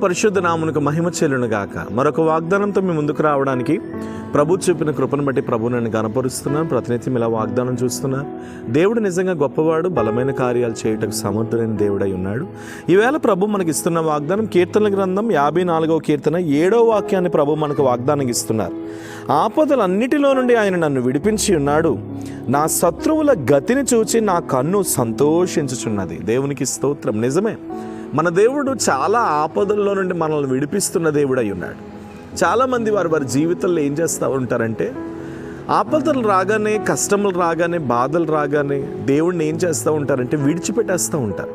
పరిశుద్ధ నామమునకు మహిమ చెల్లును గాక. మరొక వాగ్దానంతో మీ ముందుకు రావడానికి ప్రభు చూపిన కృపను బట్టి ప్రభు నన్ను గణపరుస్తున్నాను. ప్రతినిత్యం ఇలా వాగ్దానం చూస్తున్నాను. దేవుడు నిజంగా గొప్పవాడు, బలమైన కార్యాలు చేయటకు సమర్థుడైన దేవుడై ఉన్నాడు. ఈవేళ ప్రభు మనకి ఇస్తున్న వాగ్దానం కీర్తనల గ్రంథం 54వ కీర్తన 7వ వాక్యాన్ని ప్రభు మనకు వాగ్దానం ఇస్తున్నారు. ఆపదలన్నిటిలో నుండి ఆయన నన్ను విడిపించి ఉన్నాడు. నా శత్రువుల గతిని చూచి నా కన్ను సంతోషించుచున్నది. దేవునికి స్తోత్రం. నిజమే, మన దేవుడు చాలా ఆపదల్లో నుండి మనల్ని విడిపిస్తున్న దేవుడై ఉన్నాడు. చాలామంది వారి జీవితంలో ఏం చేస్తూ ఉంటారంటే, ఆపదలు రాగానే, కష్టములు రాగానే, బాధలు రాగానే దేవుడిని ఏం చేస్తూ ఉంటారంటే విడిచిపెట్టేస్తూ ఉంటారు.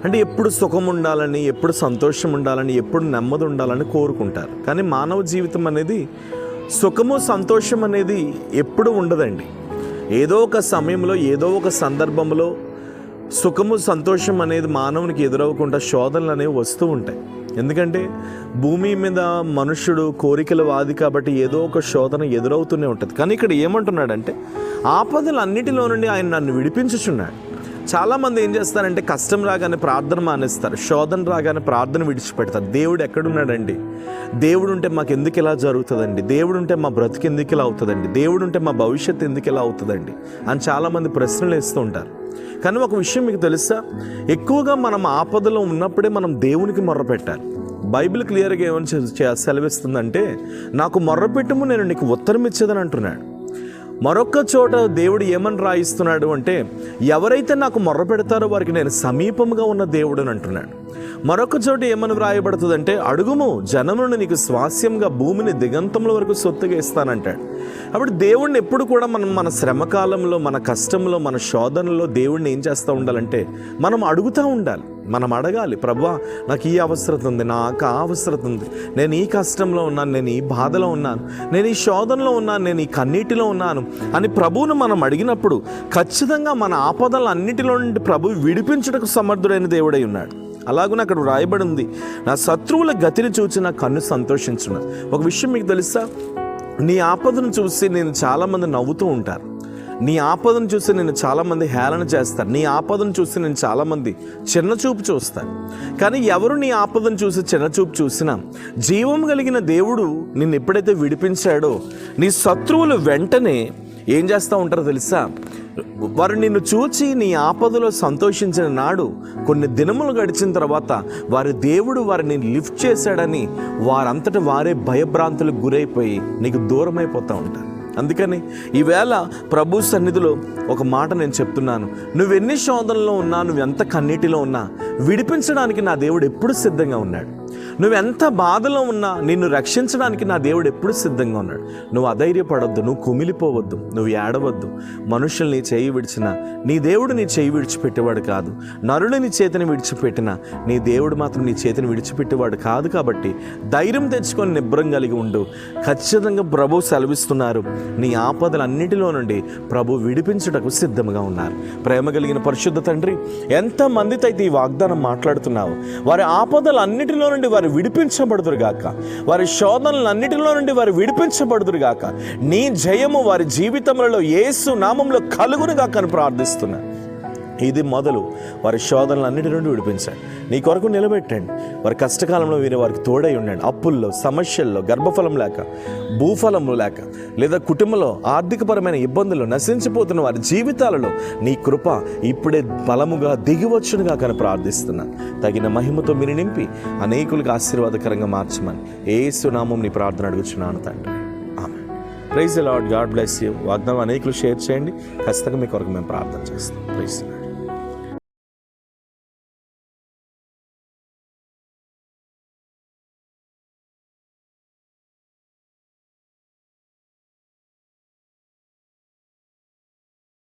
అంటే ఎప్పుడు సుఖం ఉండాలని, ఎప్పుడు సంతోషం ఉండాలని, ఎప్పుడు నెమ్మది ఉండాలని కోరుకుంటారు. కానీ మానవ జీవితం అనేది సుఖము సంతోషం అనేది ఎప్పుడు ఉండదండి. ఏదో ఒక సమయంలో, ఏదో ఒక సందర్భంలో సుఖము సంతోషం అనేది మానవునికి ఎదురవ్వకుండా శోధనలు అనేవి వస్తూ ఉంటాయి. ఎందుకంటే భూమి మీద మనుష్యుడు కోరికల వాది కాబట్టి ఏదో ఒక శోధన ఎదురవుతూనే ఉంటుంది. కానీ ఇక్కడ ఏమంటున్నాడంటే, ఆపదలన్నిటిలో నుండి ఆయన నన్ను విడిపించుచున్నాడు. చాలామంది ఏం చేస్తారంటే, కష్టం రాగానే ప్రార్థన మానేస్తారు, శోధన రాగానే ప్రార్థన విడిచిపెడతారు. దేవుడు ఎక్కడున్నాడండి? దేవుడు ఉంటే మాకు ఎందుకు ఇలా జరుగుతుందండి? దేవుడు ఉంటే మా బ్రతుకు ఎందుకు ఇలా అవుతుందండి? దేవుడు ఉంటే మా భవిష్యత్తు ఎందుకు ఇలా అవుతుందండి అని చాలామంది ప్రశ్నలు వేస్తూ ఉంటారు. కానీ ఒక విషయం మీకు తెలుసా, ఎక్కువగా మనం ఆపదలో ఉన్నప్పుడే మనం దేవునికి మొర్రపెట్టాలి. బైబిల్ క్లియర్గా ఏమని సెలవిస్తుందంటే, నాకు మొర్రపెట్టుము నేను నీకు ఉత్తరం ఇచ్చేదని అంటున్నాడు. మరొక చోట దేవుడు ఏమని రాయిస్తున్నాడు అంటే, ఎవరైతే నాకు మొర్ర పెడతారో వారికి నేను సమీపంగా ఉన్న దేవుడు అని అంటున్నాడు. మరొక చోట ఏమని వ్రాయబడుతుందంటే, అడుగుము జనమును నీకు స్వాస్యంగా భూమిని దిగంతముల వరకు సొత్తుగా ఇస్తానంటాడు. అప్పుడు దేవుడిని ఎప్పుడు కూడా మనం మన శ్రమకాలంలో, మన కష్టంలో, మన శోధనలో దేవుడిని ఏం చేస్తూ ఉండాలంటే, మనం అడుగుతూ ఉండాలి. మనం అడగాలి, ప్రభువా నాకు ఈ అవసరం ఉంది, నాకు ఆ అవసరం ఉంది, నేను ఈ కష్టంలో ఉన్నాను, నేను ఈ బాధలో ఉన్నాను, నేను ఈ శోధనలో ఉన్నాను, నేను ఈ కన్నీటిలో ఉన్నాను అని ప్రభువును మనం అడిగినప్పుడు ఖచ్చితంగా మన ఆపదలన్నిటిలో నుండి ప్రభు విడిపించుటకు సమర్థుడైన దేవుడై ఉన్నాడు. అలాగనే అక్కడ రాయబడి ఉంది, నా శత్రువుల గతిని చూచి నా కన్ను సంతోషించున్న. ఒక విషయం మీకు తెలుసా, నీ ఆపదను చూసి నేను చాలామంది నవ్వుతూ ఉంటారు. నీ ఆపదను చూసి నేను చాలామంది హేళన చేస్తారు. నీ ఆపదను చూసి నేను చాలామంది చిన్నచూపు చూస్తాను. కానీ ఎవరు నీ ఆపదను చూసి చిన్నచూపు చూసినా, జీవం కలిగిన దేవుడు నిన్ను ఎప్పుడైతే విడిపించాడో, నీ శత్రువులు వెంటనే ఏం చేస్తూ ఉంటారో తెలుసా, వారు నిన్ను చూచి నీ ఆపదలో సంతోషించిన నాడు కొన్ని దినములు గడిచిన తర్వాత వారి దేవుడు వారిని లిఫ్ట్ చేశాడని వారంతటా వారే భయభ్రాంతులకు గురైపోయి నీకు దూరమైపోతూ ఉంటారు. అందుకని ఈవేళ ప్రభు సన్నిధిలో ఒక మాట నేను చెప్తున్నాను, నువ్వెన్ని శోధనలో ఉన్నా, నువ్వెంత కన్నీటిలో ఉన్నా విడిపించడానికి నా దేవుడు ఎప్పుడు సిద్ధంగా ఉన్నాడు. నువ్వెంత బాధలో ఉన్నా నిన్ను రక్షించడానికి నా దేవుడు ఎప్పుడు సిద్ధంగా ఉన్నాడు. నువ్వు అధైర్యపడొద్దు, నువ్వు కుమిలిపోవద్దు, నువ్వు ఏడవద్దు. మనుషుల్ని చేయి విడిచినా నీ దేవుడు నీ చేయి విడిచిపెట్టేవాడు కాదు. నరుడు నీ చేతిని విడిచిపెట్టినా నీ దేవుడు మాత్రం నీ చేతిని విడిచిపెట్టేవాడు కాదు. కాబట్టి ధైర్యం తెచ్చుకొని నిబ్బరం కలిగి ఉండు. ఖచ్చితంగా ప్రభు సెలవిస్తున్నారు, నీ ఆపదలన్నిటిలో నుండి ప్రభు విడిపించుటకు సిద్ధంగా ఉన్నారు. ప్రేమ కలిగిన పరిశుద్ధ తండ్రి, ఎంతమందితో అయితే ఈ వాగ్దానం మాట్లాడుతున్నావు, వారి ఆపదలన్నిటిలో నుండి వారు విడిపించబడుదురుగాక, వారి శోధనలన్నిటిలో నుండి వారు విడిపించబడుదురుగాక, నీ జయము వారి జీవితంలో యేసు నామంలో కలుగునుగాక అని ప్రార్థిస్తున్నా. ఇది మొదలు వారి శోధనలన్నిటి నుండి విడిపించండి, నీ కొరకు నిలబెట్టండి. వారి కష్టకాలంలో వీరు వారికి తోడై ఉండండి. అప్పుల్లో, సమస్యల్లో, గర్భఫలం లేక, భూఫలము లేక, లేదా కుటుంబంలో ఆర్థికపరమైన ఇబ్బందులు నశించిపోతున్న వారి జీవితాలలో నీ కృప ఇప్పుడే బలముగా దిగివచ్చునుగా కానీ ప్రార్థిస్తున్నా. తగిన మహిమతో మీరు నింపి అనేకులకు ఆశీర్వాదకరంగా మార్చమని యేసు నామం నీ ప్రార్థన అడుగుచున్నాను తండ్రి. ఆమేన్. Praise the Lord. God bless you. వాగ్దానం అనేకులు షేర్ చేయండి. ఖచ్చితంగా మీ కొరకు మేము ప్రార్థన చేస్తాం. ప్రైజ్.